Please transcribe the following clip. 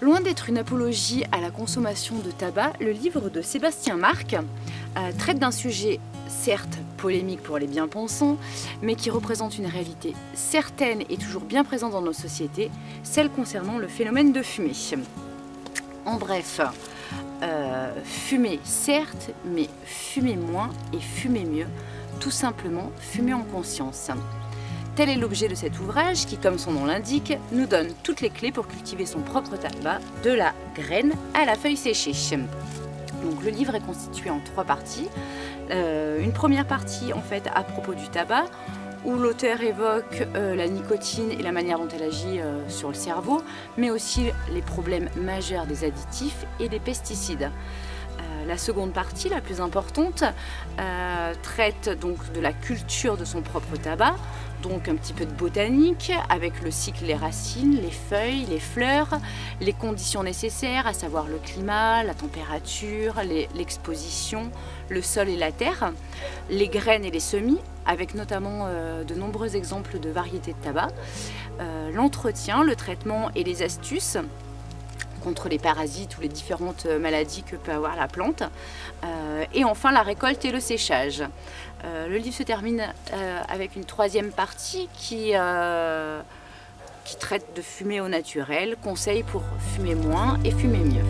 Loin d'être une apologie à la consommation de tabac, le livre de Sébastien Marc traite d'un sujet certes polémique pour les bien-pensants, mais qui représente une réalité certaine et toujours bien présente dans nos sociétés, celle concernant le phénomène de fumée. En bref, fumer certes, mais fumer moins et fumer mieux, tout simplement fumer en conscience. Tel est l'objet de cet ouvrage qui, comme son nom l'indique, nous donne toutes les clés pour cultiver son propre tabac, de la graine à la feuille séchée. Donc le livre est constitué en 3 parties. Une première partie en fait à propos du tabac, où l'auteur évoque la nicotine et la manière dont elle agit sur le cerveau, mais aussi les problèmes majeurs des additifs et des pesticides. La seconde partie, la plus importante, traite donc de la culture de son propre tabac, donc un petit peu de botanique, avec le cycle, les racines, les feuilles, les fleurs, les conditions nécessaires, à savoir le climat, la température, l'exposition, le sol et la terre, les graines et les semis, avec notamment de nombreux exemples de variétés de tabac, l'entretien, le traitement et les astuces contre les parasites ou les différentes maladies que peut avoir la plante, et enfin la récolte et le séchage. Le livre se termine avec une 3e partie qui traite de fumer au naturel, conseils pour fumer moins et fumer mieux.